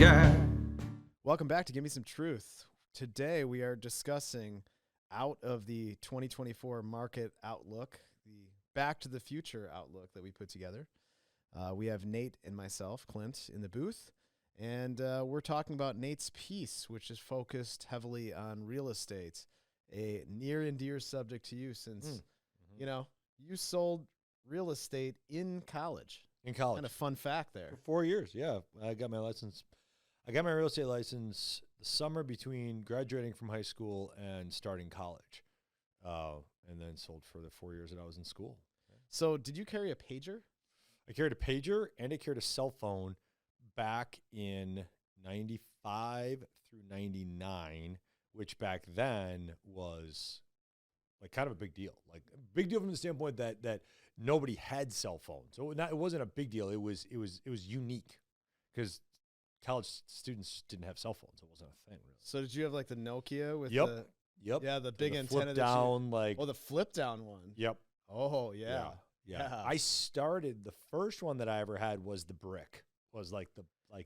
guy. Welcome back to Give Me Some Truth. Today we are discussing out of the 2024 market outlook, the Back to the Future outlook that we put together. We have Nate and myself, Clint, in the booth, and we're talking about Nate's piece, which is focused heavily on real estate, a near and dear subject to you since, you know, you sold real estate in college. In college. Kind of fun fact there. For 4 years, yeah. I got my license. I got my real estate license the summer between graduating from high school and starting college, and then sold for the 4 years that I was in school. So did you carry a pager? I carried a pager and I carried a cell phone back in 95 through 99, which back then was like kind of a big deal. Like a big deal from the standpoint that nobody had cell phones. So it wasn't a big deal. It was unique because college students didn't have cell phones. It wasn't a thing really. So did you have like the Nokia with Yep. the Yep. yeah, the big the antenna flip that you- down like Oh, the flip down one. Yep. Oh, yeah. Yeah. I started the first one that I ever had was the brick. Was like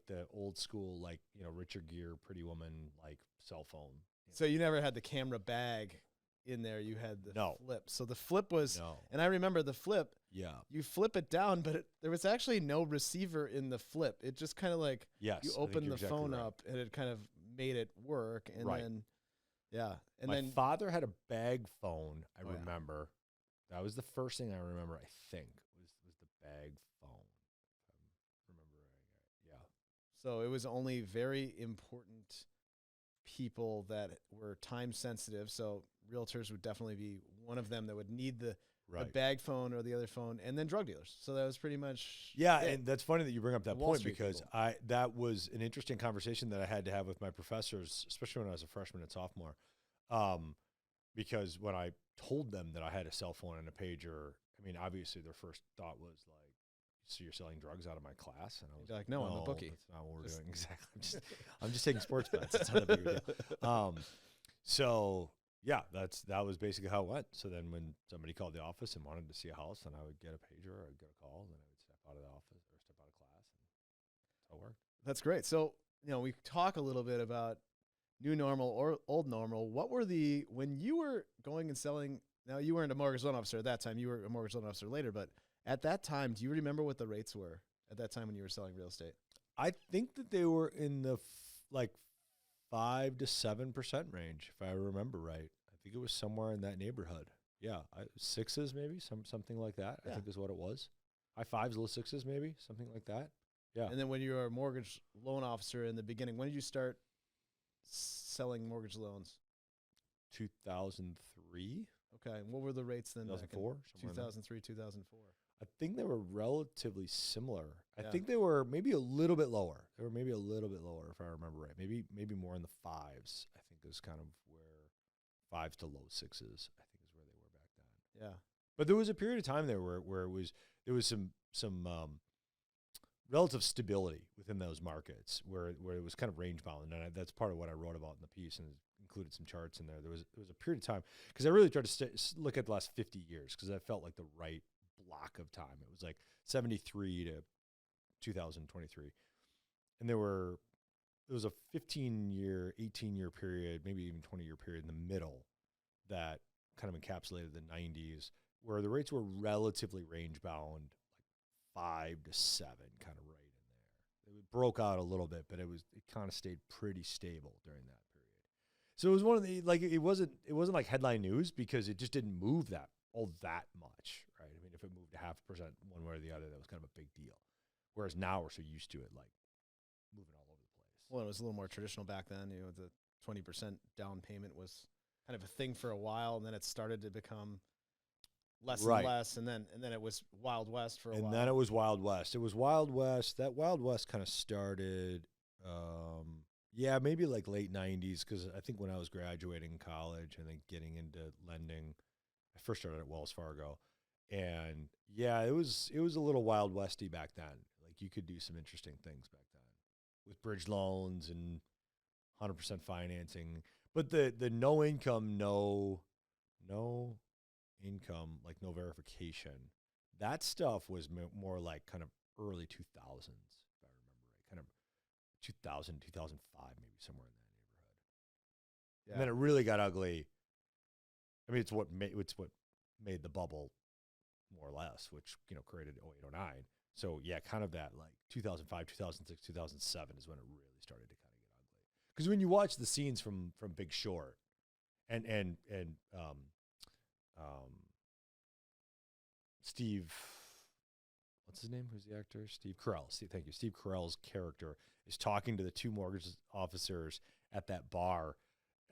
the old school like, you know, Richard Gere, Pretty Woman like cell phone. So you never had the camera bag in there. You had the No. flip. So the flip was No. and I remember the flip, Yeah. you flip it down, but there was actually no receiver in the flip. It just kind of like Yes. you I think opened you're the exactly phone right. up and it kind of made it work and Right. then yeah. And My then father had a bag phone, I Oh, yeah. remember. That was the first thing I remember, I think, was the bag phone. If I remember right. Yeah. so it was only very important people that were time sensitive. So realtors would definitely be one of them that would need the Right. bag phone or the other phone, and then drug dealers. So that was pretty much Yeah, it. and that's funny that you bring up that Wall point Street because people. that was an interesting conversation that I had to have with my professors, especially when I was a freshman and sophomore. Because when I told them that I had a cell phone and a pager, I mean, obviously their first thought was like, "So you're selling drugs out of my class?" And I was You're like, "No, I'm a bookie." That's not what we're Just- doing. Exactly. I'm just taking sports bets. It's not that big of a deal. So yeah, that was basically how it went. So then when somebody called the office and wanted to see a house, then I would get a pager or I'd get a call, and then I would step out of the office or step out of class, and that's how it worked. That's great. So, you know, we talk a little bit about new normal or old normal. What were when you were going and selling, now you weren't a mortgage loan officer at that time, you were a mortgage loan officer later, but at that time, do you remember what the rates were at that time when you were selling real estate? I think that they were in the like 5 to 7% range, if I remember right. I think it was somewhere in that neighborhood. Yeah, sixes maybe, something like that. Yeah. I think is what it was. High fives, low sixes maybe, something like that. Yeah. And then when you were a mortgage loan officer in the beginning, when did you start selling mortgage loans? 2003, Okay. And what were the rates then? 2004, somewhere in there. 2003, 2004. I think they were relatively similar. I Yeah. think they were maybe a little bit lower. They were maybe a little bit lower if I remember right. Maybe more in the fives. I think is kind of where fives to low sixes. I think is where they were back then. Yeah. But there was a period of time there where there was some relative stability within those markets where it was kind of range bound, and that's part of what I wrote about in the piece and included some charts in there. There was a period of time because I really tried to look at the last 50 years because that felt like the right block of time. It was like 73 to 2023, and there was a 15-year, 18-year period, maybe even 20-year period in the middle that kind of encapsulated the 90s, where the rates were relatively range bound, like 5 to 7, kind of right in there. It broke out a little bit, but it kind of stayed pretty stable during that period. So it was one of the it wasn't like headline news because it just didn't move that much, right? I mean, if it moved 0.5% one way or the other, that was kind of a big deal. Whereas now we're so used to it, like moving all over the place. Well, it was a little more traditional back then. You know, the 20% down payment was kind of a thing for a while, and then it started to become less Right. and less, and then it was Wild West for a while. And then it was Wild West. It was Wild West. That Wild West kind of started, maybe like late 90s, because I think when I was graduating college and then getting into lending, I first started at Wells Fargo. And yeah, it was a little Wild Westy back then. Like you could do some interesting things back then with bridge loans and 100% financing. But the no income, no income, like no verification, that stuff was more like kind of early 2000s, if I remember right, kind of 2000, 2005, maybe somewhere in that neighborhood. Yeah. And then it really got ugly. I mean, it's what made the bubble more or less, which, created 08, 09. So yeah, kind of that like 2005, 2006, 2007 is when it really started to kind of get ugly. Because when you watch the scenes from Big Short and Steve, what's his name? Who's the actor? Steve Carell. Thank you. Steve Carell's character is talking to the two mortgage officers at that bar,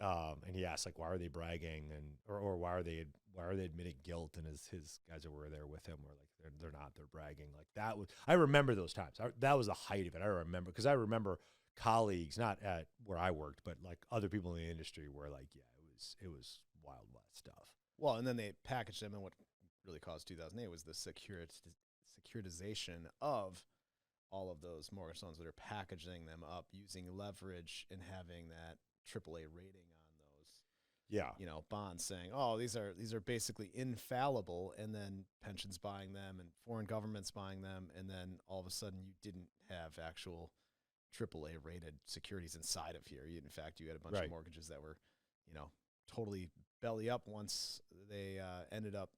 and he asks, like, why are they bragging, and or why are they admitting guilt? And his guys that were there with him were like, they're not, they're bragging. Like that was, I remember those times. That was the height of it. I remember because I remember colleagues, not at where I worked, but like other people in the industry were like, yeah, it was Wild West stuff. Well, and then they packaged them, and what really caused 2008 was the securitization of all of those mortgage loans that are packaging them up using leverage and having that AAA rating on those, bonds, saying, oh, these are basically infallible, and then pensions buying them and foreign governments buying them, and then all of a sudden you didn't have actual AAA rated securities inside of here. In fact, you had a bunch of mortgages that were, totally belly up once they ended up,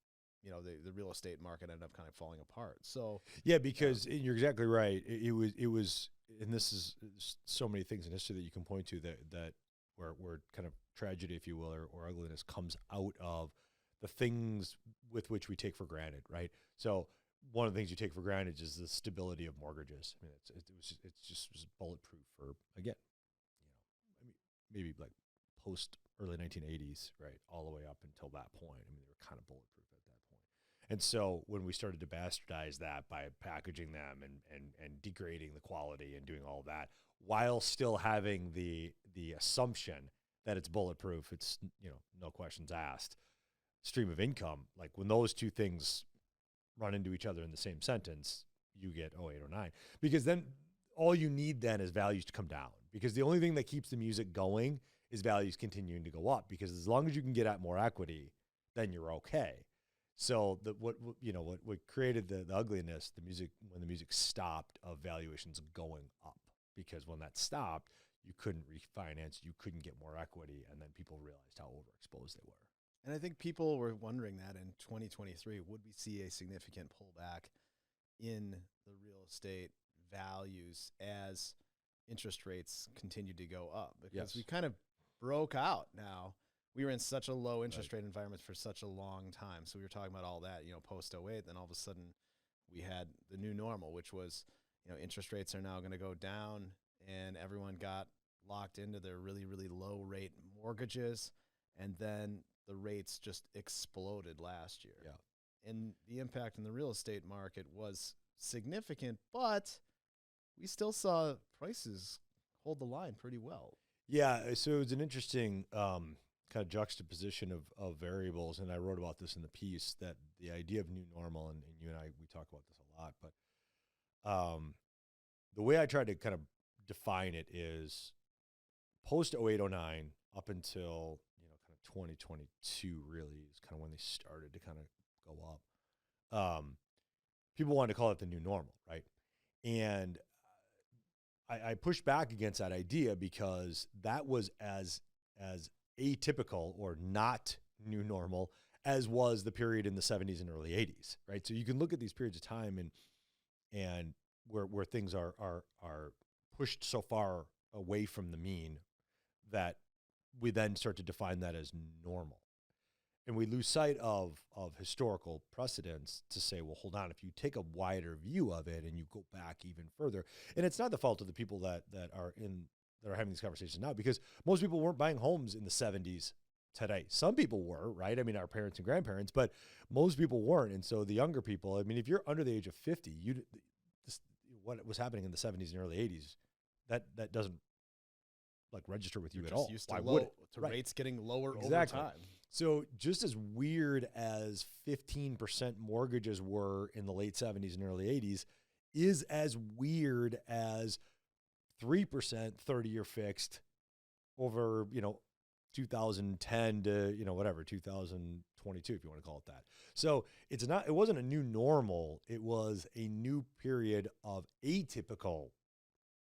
the real estate market ended up kind of falling apart. So yeah, because you're exactly right. It was, and this is so many things in history that you can point to that where kind of tragedy, if you will, or ugliness comes out of the things with which we take for granted, right? So one of the things you take for granted is the stability of mortgages. I mean, it's just bulletproof for, again, maybe like post early 1980s, right, all the way up until that point. I mean, they were kind of bulletproof at that point. And so when we started to bastardize that by packaging them and degrading the quality and doing all that, while still having the assumption that it's bulletproof, it's, no questions asked, stream of income, like when those two things run into each other in the same sentence, you get 08, 09. Because then all you need then is values to come down. Because the only thing that keeps the music going is values continuing to go up. Because as long as you can get at more equity, then you're okay. So what created the ugliness, when the music stopped, of valuations going up. Because when that stopped, you couldn't refinance, you couldn't get more equity, and then people realized how overexposed they were. And I think people were wondering that in 2023, would we see a significant pullback in the real estate values as interest rates continued to go up? Because we kind of broke out now. We were in such a low interest rate environment for such a long time. So we were talking about all that, post 08, then all of a sudden we had the new normal, which was, interest rates are now going to go down, and everyone got locked into their really, really low rate mortgages. And then the rates just exploded last year. Yeah. And the impact in the real estate market was significant, but we still saw prices hold the line pretty well. Yeah, so it's an interesting kind of juxtaposition of variables, and I wrote about this in the piece, that the idea of new normal, and you and I, we talk about this a lot, but the way I try to kind of define it is post 08, 09 up until 2022 really is kind of when they started to kind of go up. People wanted to call it the new normal, right? And I pushed back against that idea because that was as atypical or not new normal as was the period in the 70s and early 80s, right? So you can look at these periods of time and where things are pushed so far away from the mean that we then start to define that as normal. And we lose sight of historical precedents to say, well, hold on, if you take a wider view of it and you go back even further, and it's not the fault of the people that are having these conversations now, because most people weren't buying homes in the 70s today. Some people were, right? I mean, our parents and grandparents, but most people weren't. And so the younger people, I mean, if you're under the age of 50, what was happening in the 70s and early 80s, that doesn't like register with you at all. Why would it? Rates getting lower over time. So just as weird as 15% mortgages were in the late 70s and early 80s is as weird as 3% 30-year fixed over, 2010 to, 2022, if you want to call it that. So it wasn't a new normal. It was a new period of atypical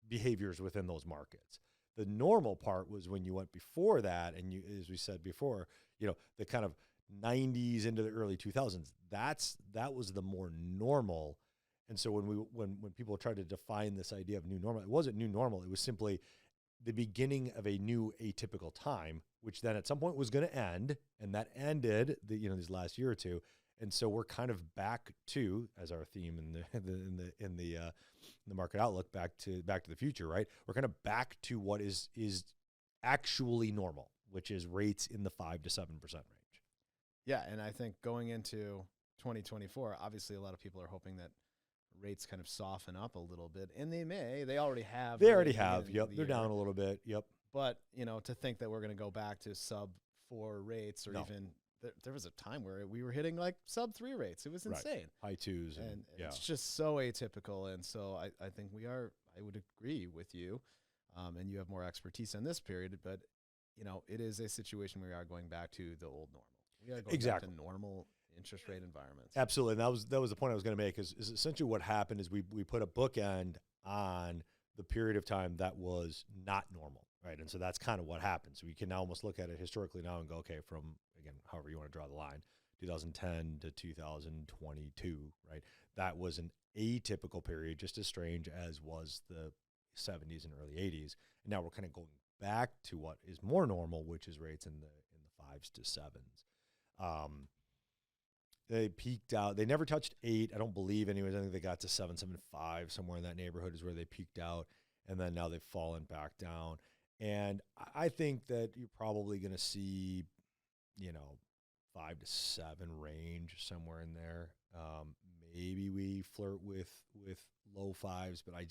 behaviors within those markets. The normal part was when you went before that, and you, as we said before, the kind of 90s into the early 2000s. That was the more normal. And so when people tried to define this idea of new normal, it wasn't new normal. It was simply the beginning of a new atypical time, which then at some point was going to end, and that ended these last year or two. And so we're kind of back to, as our theme in the market outlook, back to the future, right? We're kind of back to what is actually normal, which is rates in the 5 to 7% range. Yeah, and I think going into 2024, obviously a lot of people are hoping that rates kind of soften up a little bit, and they already have. Yep, they're down a little bit. Yep. But to think that we're going to go back to sub 4 rates, or even there was a time where we were hitting like sub 3 rates. It was insane. High 2s, and it's just so atypical. And so I think I would agree with you, and you have more expertise in this period, but it is a situation where we are going back to the old normal. We are going back to normal interest rate environments. Absolutely. And that was the point I was going to make is essentially what happened is we put a bookend on the period of time that was not normal, right? And so that's kind of what happened. So we can now almost look at it historically now and go, okay, from, again, however you want to draw the line, 2010 to 2022, right? That was an atypical period, just as strange as was the 70s and early 80s. And now we're kind of going back to what is more normal, which is rates in the 5s to 7s. They peaked out. They never touched 8. I don't believe anyways. I think they got to 7.75, somewhere in that neighborhood is where they peaked out. And then now they've fallen back down. And I think that you're probably going to see, 5 to 7 range somewhere in there. Maybe we flirt with low 5s, but I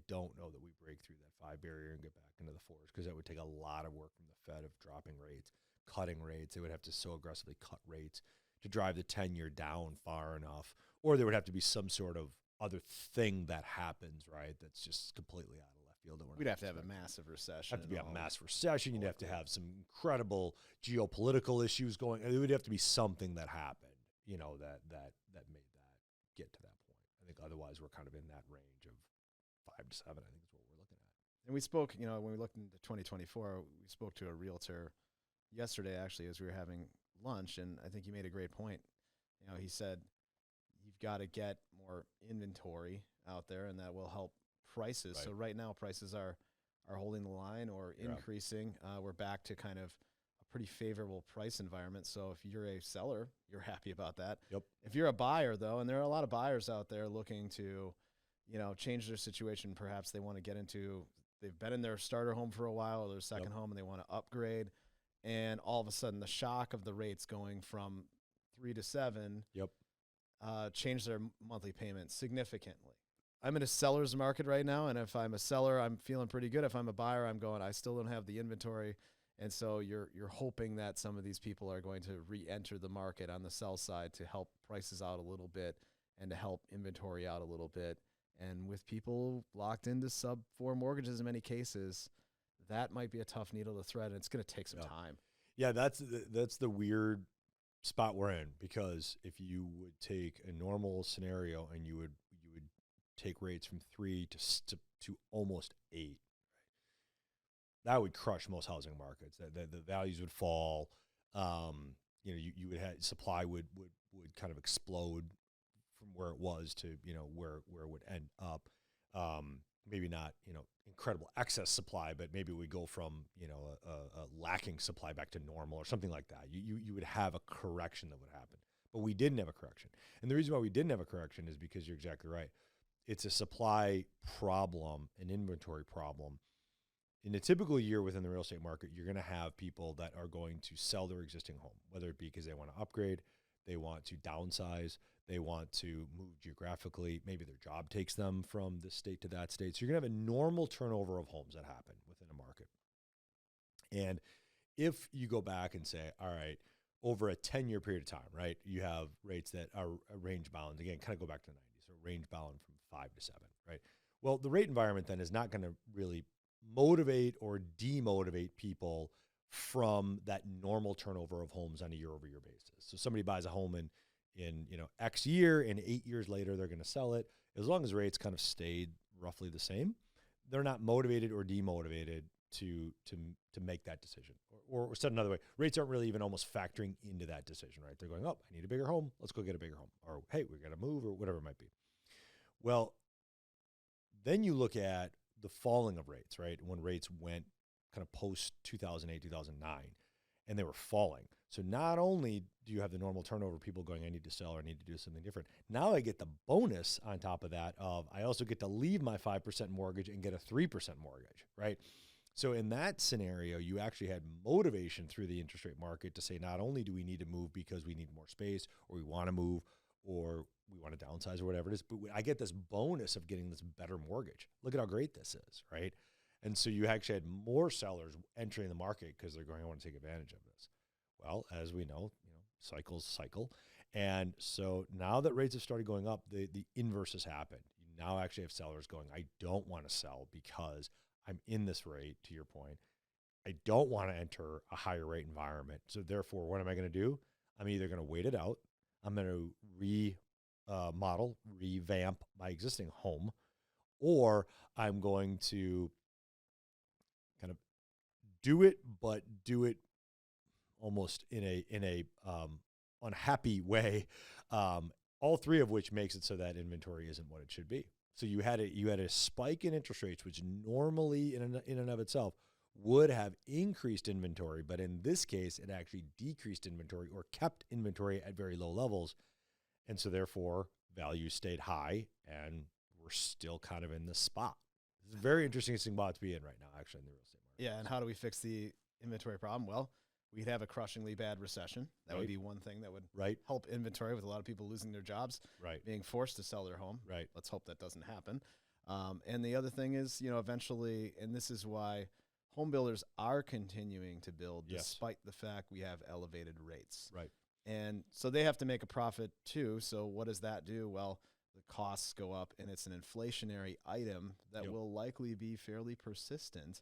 don't know that we break through that 5 barrier and get back into the 4s, because that would take a lot of work from the Fed of dropping rates, cutting rates. They would have to so aggressively cut rates to drive the 10-year down far enough, or there would have to be some sort of other thing that happens, right? That's just completely out of left field. We'd have to have a massive recession. Have to be a mass recession. You'd have to have some incredible geopolitical issues going. It would have to be something that happened, that made that get to that point. I think otherwise we're kind of in that range of 5 to 7. I think is what we're looking at. And we spoke, when we looked into 2024, we spoke to a realtor yesterday, actually, as we were having lunch, and I think he made a great point. He said you've got to get more inventory out there, and that will help prices. Right. So right now prices are holding the line or increasing. We're back to kind of a pretty favorable price environment. So if you're a seller, you're happy about that. Yep. If you're a buyer, though, and there are a lot of buyers out there looking to, change their situation, perhaps they want to get into, they've been in their starter home for a while or their second home, and they want to upgrade. And all of a sudden, the shock of the rates going from 3 to 7 changed their monthly payment significantly. I'm in a seller's market right now, and if I'm a seller, I'm feeling pretty good. If I'm a buyer, I'm going, I still don't have the inventory. And so you're hoping that some of these people are going to re-enter the market on the sell side to help prices out a little bit and to help inventory out a little bit. And with people locked into sub 4 mortgages in many cases, that might be a tough needle to thread, and it's going to take some time. Yeah, that's the weird spot we're in, because if you would take a normal scenario and you would take rates from 3 to almost 8, that would crush most housing markets. The values would fall. You would have supply would kind of explode from where it was to where it would end up. Maybe not, incredible excess supply, but maybe we go from, a lacking supply back to normal or something like that. You would have a correction that would happen, but we didn't have a correction. And the reason why we didn't have a correction is because you're exactly right. It's a supply problem, an inventory problem. In a typical year within the real estate market, you're going to have people that are going to sell their existing home, whether it be because they want to upgrade, they want to downsize, they want to move geographically. Maybe their job takes them from this state to that state. So you're going to have a normal turnover of homes that happen within a market. And if you go back and say, all right, over a 10-year period of time, right, you have rates that are range bound. Again, kind of go back to the 90s, so range bound from 5 to 7, right? Well, the rate environment then is not going to really motivate or demotivate people from that normal turnover of homes on a year-over-year basis. So somebody buys a home in X year, and 8 years later they're going to sell it. As long as rates kind of stayed roughly the same, they're not motivated or demotivated to make that decision. Or said another way, rates aren't really even almost factoring into that decision, right? They're going, oh, I need a bigger home. Let's go get a bigger home. Or, hey, we got to move, or whatever it might be. Well, then you look at the falling of rates, right? When rates went kind of post 2008, 2009, and they were falling. So not only do you have the normal turnover, people going, I need to sell or I need to do something different. Now I get the bonus on top of that of I also get to leave my 5% mortgage and get a 3% mortgage, right? So in that scenario, you actually had motivation through the interest rate market to say, not only do we need to move because we need more space or we want to move or we want to downsize or whatever it is, but I get this bonus of getting this better mortgage. Look at how great this is, right? And so you actually had more sellers entering the market because they're going, I want to take advantage of this. Well, as we know, cycles cycle. And so now that rates have started going up, the inverse has happened. You now actually have sellers going, I don't want to sell because I'm in this rate, to your point. I don't want to enter a higher rate environment. So therefore, what am I going to do? I'm either going to wait it out. I'm going to revamp my existing home, or I'm going to kind of do it, but do it almost in a unhappy way. All three of which makes it so that inventory isn't what it should be. So you had a spike in interest rates, which normally in and of itself would have increased inventory, but in this case, it actually decreased inventory or kept inventory at very low levels. And so therefore, values stayed high, and we're still kind of in this spot. It's a very interesting spot to be in right now, actually, in the real estate market. Yeah, and how do we fix the inventory problem? Well, we'd have a crushingly bad recession. That would be one thing that would help inventory with a lot of people losing their jobs, being forced to sell their home. Let's hope that doesn't happen. And the other thing is, eventually, and this is why home builders are continuing to build despite the fact we have elevated rates. And so they have to make a profit too. So what does that do? Well, the costs go up, and it's an inflationary item that will likely be fairly persistent.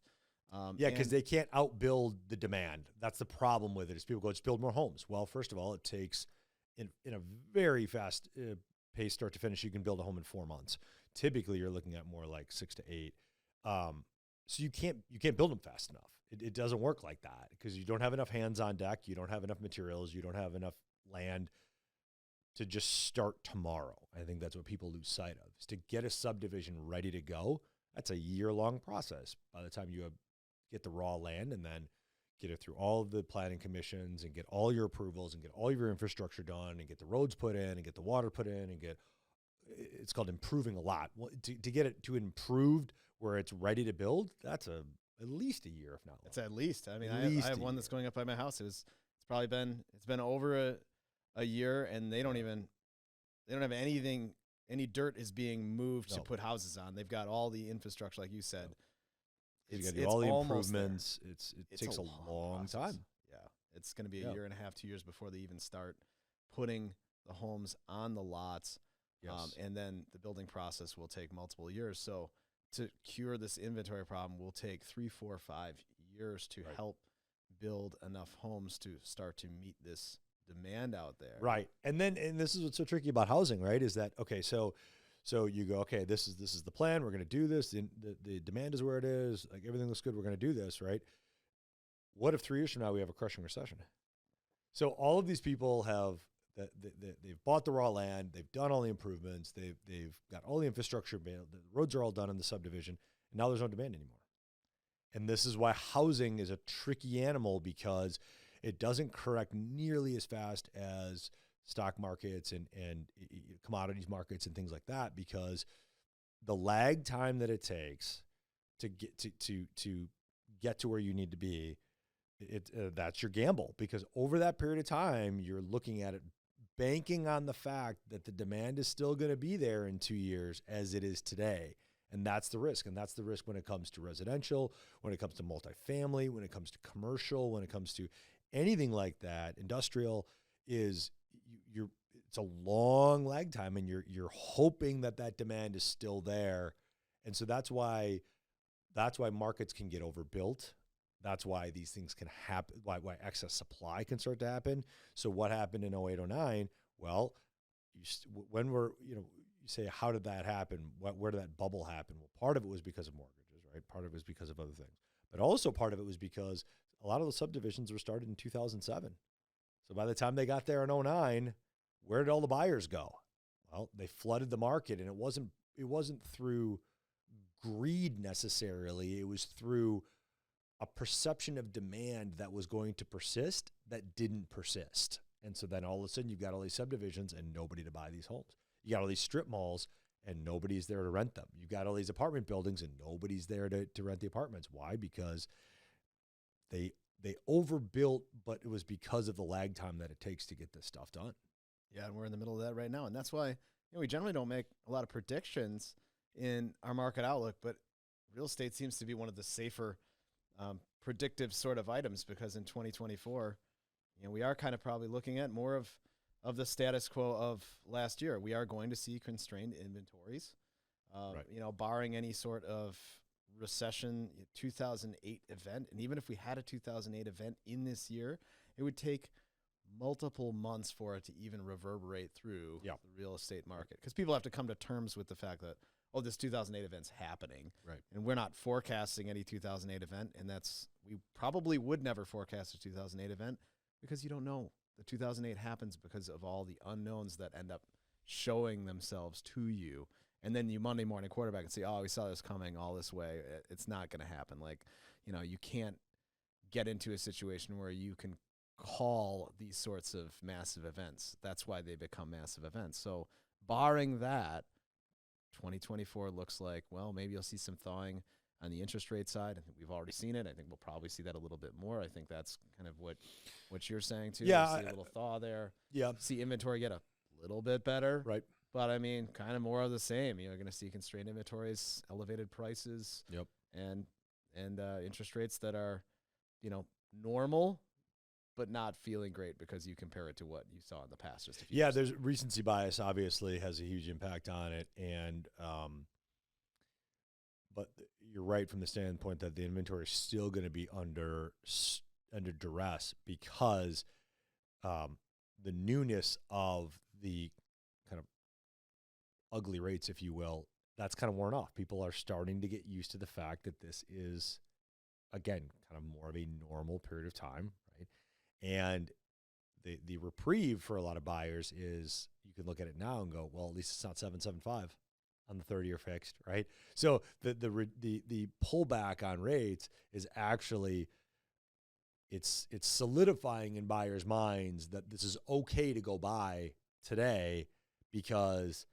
Because they can't outbuild the demand. That's the problem with it. Is people go, just build more homes. Well, first of all, it takes in a very fast pace, start to finish. You can build a home in 4 months. Typically, you're looking at more like 6 to 8. So you can't build them fast enough. It doesn't work like that because you don't have enough hands on deck. You don't have enough materials. You don't have enough land to just start tomorrow. I think that's what people lose sight of. Is to get a subdivision ready to go. That's a year-long process. By the time you get the raw land and then get it through all of the planning commissions and get all your approvals and get all of your infrastructure done and get the roads put in and get the water put in and it's called improving a lot. To get it to improved where it's ready to build, that's at least a year, if not longer. It's at least. I mean, I have one that's going up by my house. It's been over a year, and they don't have anything. Any dirt is being moved to put houses on. They've got all the infrastructure, like you said. You got to do all the improvements. It takes a long time. Yeah, it's going to be a year and a half, 2 years before they even start putting the homes on the lots. And then the building process will take multiple years. So to cure this inventory problem will take 3, 4, 5 years to help build enough homes to start to meet this demand out there. Right. And this is what's so tricky about housing, right? Is that, okay, so you go, okay, this is the plan. We're going to do this. The demand is where it is. Like everything looks good. We're going to do this, right? What if 3 years from now we have a crushing recession? So all of these people they've bought the raw land. They've done all the improvements. They've got all the infrastructure built. The roads are all done in the subdivision. And now there's no demand anymore. And this is why housing is a tricky animal, because it doesn't correct nearly as fast as stock markets and commodities markets and things like that, because the lag time that it takes to get to where you need to be, that's your gamble. Because over that period of time, you're looking at it banking on the fact that the demand is still going to be there in 2 years as it is today. And that's the risk. And that's the risk when it comes to residential, when it comes to multifamily, when it comes to commercial, when it comes to anything like that. Industrial is it's a long lag time, and you're hoping that demand is still there. And so that's why markets can get overbuilt. That's why these things can happen, why excess supply can start to happen. So what happened in 08, 09? Well, you say, how did that happen? Where did that bubble happen? Well, part of it was because of mortgages, was because of other things. But also part of it was because a lot of the subdivisions were started in 2007. So by the time they got there in 2009, where did all the buyers go? Well, they flooded the market, and it wasn't through greed necessarily. It was through a perception of demand that was going to persist that didn't persist. And so then all of a sudden you've got all these subdivisions and nobody to buy these homes. You got all these strip malls and nobody's there to rent them. You've got all these apartment buildings and nobody's there to rent the apartments. Why? Because they overbuilt, but it was because of the lag time that it takes to get this stuff done. Yeah, and we're in the middle of that right now. And that's why we generally don't make a lot of predictions in our market outlook, but real estate seems to be one of the safer predictive sort of items, because in 2024, we are kind of probably looking at more of the status quo of last year. We are going to see constrained inventories, Right. Barring any sort of recession, 2008 event. And even if we had a 2008 event in this year, it would take multiple months for it to even reverberate through the real estate market, because people have to come to terms with the fact that, this 2008 event's happening. Right. And we're not forecasting any 2008 event. And we probably would never forecast a 2008 event, because you don't know. The 2008 happens because of all the unknowns that end up showing themselves to you. And then you Monday morning quarterback and say, we saw this coming all this way. It's not going to happen. You can't get into a situation where you can call these sorts of massive events. That's why they become massive events. So barring that, 2024 looks like, maybe you'll see some thawing on the interest rate side. I think we've already seen it. I think we'll probably see that a little bit more. I think that's kind of what you're saying too. Yeah, We'll see a little thaw there. Yeah. See inventory get a little bit better. Right. But I mean, kind of more of the same. You're going to see constrained inventories, elevated prices, Yep. and interest rates that are, normal, but not feeling great because you compare it to what you saw in the past. Just a few years There's recency bias obviously has a huge impact on it. And, but you're right from the standpoint that the inventory is still going to be under duress, because the newness of the kind of ugly rates, if you will, that's kind of worn off. People are starting to get used to the fact that this is, again, kind of more of a normal period of time, right? And the reprieve for a lot of buyers is you can look at it now and go, well, at least it's not 7.75 on the 30-year fixed, right? So the pullback on rates is actually it's solidifying in buyers' minds that this is okay to go buy today, because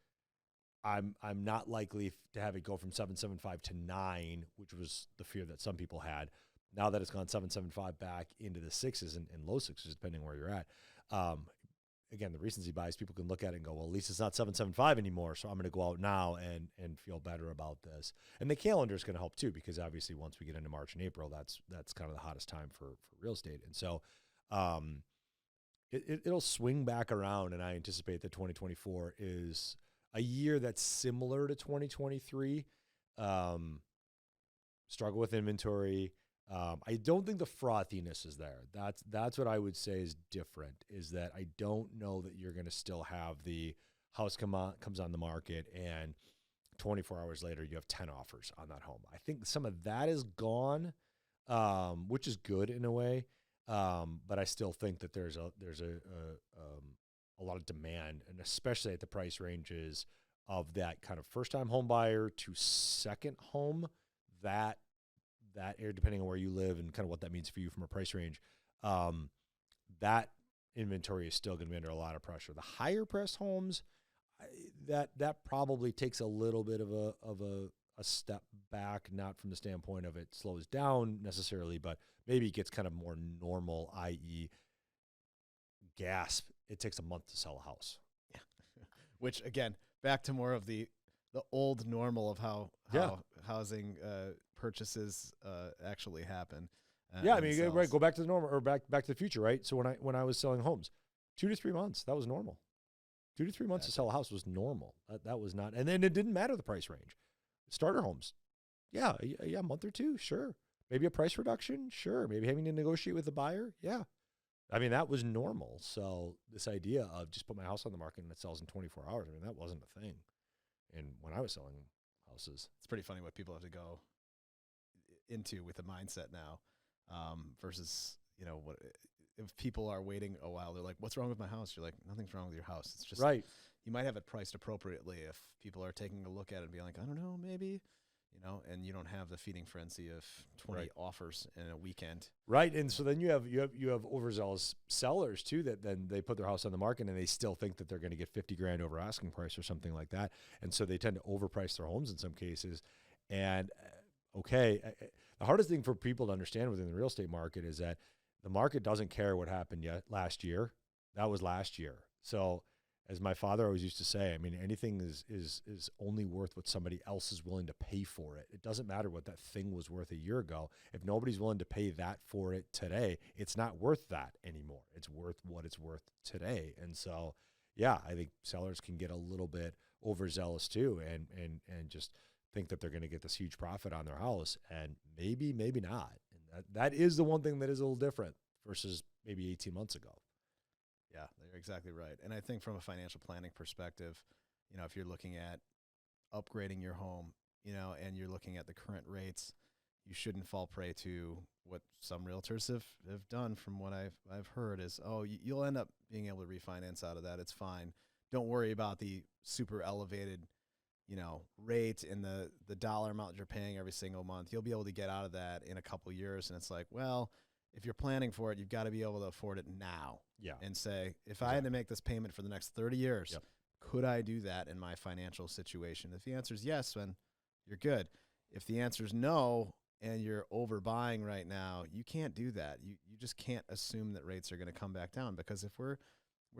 I'm not likely to have it go from 7.75 to 9, which was the fear that some people had. Now that it's gone 7.75 back into the 6s and low 6s, depending where you're at. Again, the recency bias, people can look at it and go, well, at least it's not 7.75 anymore, so I'm going to go out now and feel better about this. And the calendar is going to help too, because obviously once we get into March and April, that's kind of the hottest time for real estate. And so it'll swing back around, and I anticipate that 2024 is a year that's similar to 2023. Struggle with inventory. I don't think the frothiness is there. That's what I would say is different, is that I don't know that you're going to still have the house comes on the market and 24 hours later you have 10 offers on that home. I think some of that is gone, which is good in a way. But I still think that there's a lot of demand, and especially at the price ranges of that kind of first-time home buyer to second home, that area, depending on where you live and kind of what that means for you from a price range, that inventory is still going to be under a lot of pressure. The higher priced homes, that probably takes a little bit of a step back, not from the standpoint of it slows down necessarily, but maybe it gets kind of more normal, i.e. gasp, it takes a month to sell a house. Yeah. Which, again, back to more of the old normal of how housing purchases actually happen. I mean, right, go back to the normal, or back to the future, right? So when I was selling homes, 2 to 3 months, that was normal. 2 to 3 months to sell a house was normal. That was not, and then it didn't matter the price range. Starter homes, a month or two, sure. Maybe a price reduction, sure. Maybe having to negotiate with the buyer, yeah. I mean, that was normal. So this idea of just put my house on the market and it sells in 24 hours, I mean, that wasn't a thing. And when I was selling houses, it's pretty funny what people have to go. into with the mindset now, versus, what if people are waiting a while, they're like, what's wrong with my house? You're like, nothing's wrong with your house. It's just, Right. you might have it priced appropriately if people are taking a look at it and being like, I don't know, maybe, and you don't have the feeding frenzy of 20 offers in a weekend. Right. And so then you have overzealous sellers too, that then they put their house on the market and they still think that they're going to get 50 grand over asking price or something like that. And so they tend to overprice their homes in some cases. And the hardest thing for people to understand within the real estate market is that the market doesn't care what happened last year. That was last year. So as my father always used to say, I mean, anything is only worth what somebody else is willing to pay for it. It doesn't matter what that thing was worth a year ago. If nobody's willing to pay that for it today, it's not worth that anymore. It's worth what it's worth today. And so, yeah, I think sellers can get a little bit overzealous too, and just think that they're going to get this huge profit on their house, and maybe not. And that is the one thing that is a little different versus maybe 18 months ago. Yeah, you're exactly right. And I think from a financial planning perspective, if you're looking at upgrading your home, and you're looking at the current rates, you shouldn't fall prey to what some realtors have done. From what I've heard is, you'll end up being able to refinance out of that. It's fine. Don't worry about the super elevated, rate and the dollar amount you're paying every single month. You'll be able to get out of that in a couple of years. And it's like, well, if you're planning for it, you've got to be able to afford it now. Yeah. And say, if I had to make this payment for the next 30 years, could I do that in my financial situation? If the answer is yes, then you're good. If the answer is no, and you're overbuying right now, you can't do that. You just can't assume that rates are going to come back down, because if we're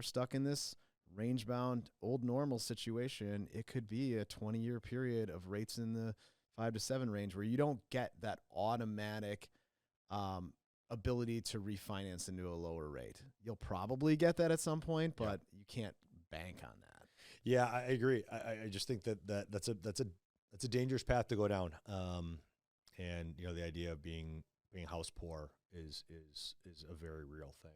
stuck in this range-bound old normal situation, it could be a 20-year period of rates in the 5 to 7 range where you don't get that automatic ability to refinance into a lower rate. You'll probably get that at some point, but you can't bank on that. Yeah, I agree. I just think that's a dangerous path to go down. And the idea of being house poor is a very real thing.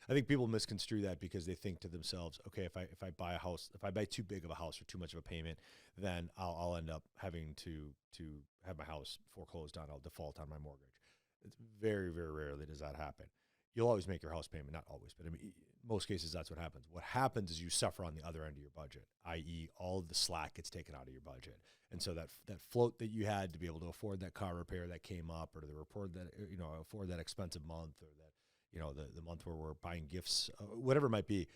I think people misconstrue that because they think to themselves, okay, if I buy a house, if I buy too big of a house or too much of a payment, then I'll end up having to have my house foreclosed on. I'll default on my mortgage. It's very, very rarely does that happen. You'll always make your house payment, not always, but I mean, most cases that's what happens. What happens is you suffer on the other end of your budget, i.e. all of the slack gets taken out of your budget. And so that float that you had to be able to afford that car repair that came up, or to afford that expensive month, or that, the month where we're buying gifts, whatever it might be,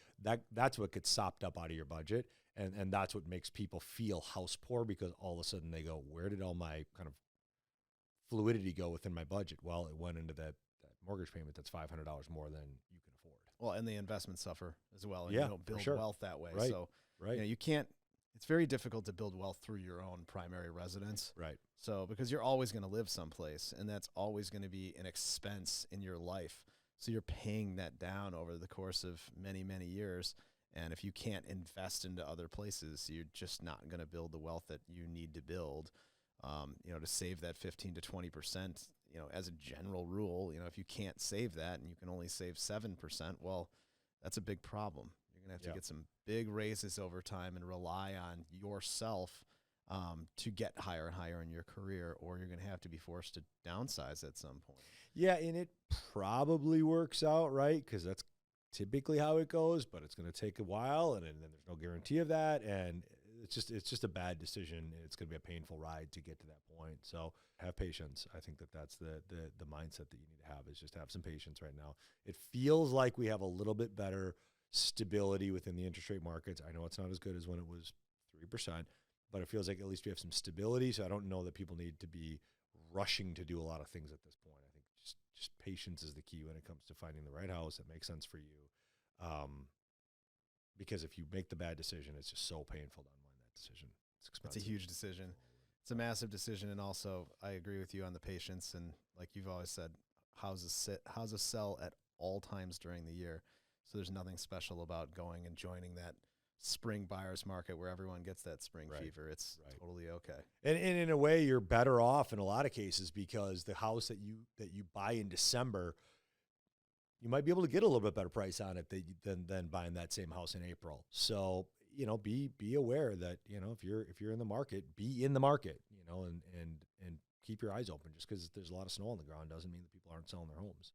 that's what gets sopped up out of your budget. And that's what makes people feel house poor, because all of a sudden they go, where did all my kind of fluidity go within my budget? Well, it went into that mortgage payment that's $500 more than you can afford. Well, and the investments suffer as well. And Yeah, you don't build wealth that way. Right. So Right. you can't, it's very difficult to build wealth through your own primary residence. Right. So because you're always going to live someplace, and that's always going to be an expense in your life. So you're paying that down over the course of many, many years. And if you can't invest into other places, you're just not going to build the wealth that you need to build. To save that 15 to 20%, as a general rule, if you can't save that and you can only save 7%, well, that's a big problem. You're going to have to get some big raises over time and rely on yourself to get higher and higher in your career, or you're going to have to be forced to downsize at some point. Yeah, and it probably works out, right? Because that's typically how it goes, but it's going to take a while, and then there's no guarantee of that, and it's just a bad decision. It's going to be a painful ride to get to that point. So have patience. I think that's the mindset that you need to have, is just have some patience right now. It feels like we have a little bit better stability within the interest rate markets. I know it's not as good as when it was 3%, but it feels like at least we have some stability. So I don't know that people need to be rushing to do a lot of things at this point. I think just patience is the key when it comes to finding the right house that makes sense for you. Because if you make the bad decision, it's just so painful to unwind that decision. It's expensive. It's a huge decision. It's a massive decision. And also, I agree with you on the patience. And like you've always said, houses sell at all times during the year. So there's nothing special about going and joining that spring buyer's market where everyone gets that spring fever. It's totally okay. And in a way, you're better off in a lot of cases, because the house that you buy in December, you might be able to get a little bit better price on it than buying that same house in April. So, be aware that, if you're in the market, be in the market, and keep your eyes open. Just because there's a lot of snow on the ground doesn't mean that people aren't selling their homes.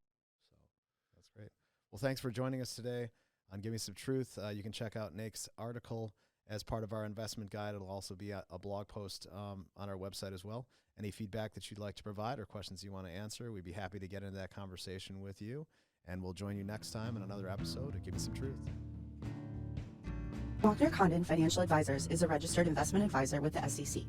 So that's great. Well, thanks for joining us today on Give Me Some Truth. You can check out Nate's article as part of our investment guide. It'll also be a blog post on our website as well. Any feedback that you'd like to provide or questions you want to answer, we'd be happy to get into that conversation with you. And we'll join you next time in another episode of Give Me Some Truth. Walkner Condon Financial Advisors is a registered investment advisor with the SEC.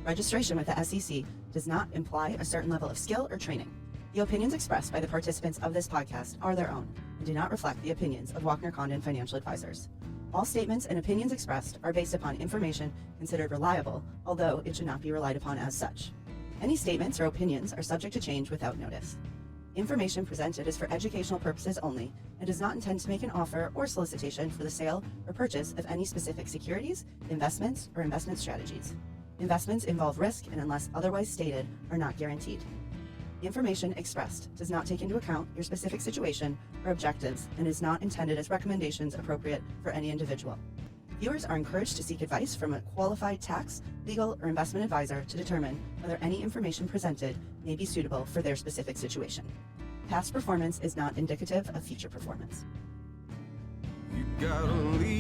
Registration with the SEC does not imply a certain level of skill or training. The opinions expressed by the participants of this podcast are their own and do not reflect the opinions of Walkner Condon Financial Advisors. All statements and opinions expressed are based upon information considered reliable, although it should not be relied upon as such. Any statements or opinions are subject to change without notice. Information presented is for educational purposes only and does not intend to make an offer or solicitation for the sale or purchase of any specific securities, investments, or investment strategies. Investments involve risk and, unless otherwise stated, are not guaranteed. Information expressed does not take into account your specific situation or objectives and is not intended as recommendations appropriate for any individual. Viewers are encouraged to seek advice from a qualified tax, legal, or investment advisor to determine whether any information presented may be suitable for their specific situation. Past performance is not indicative of future performance. You gotta leave.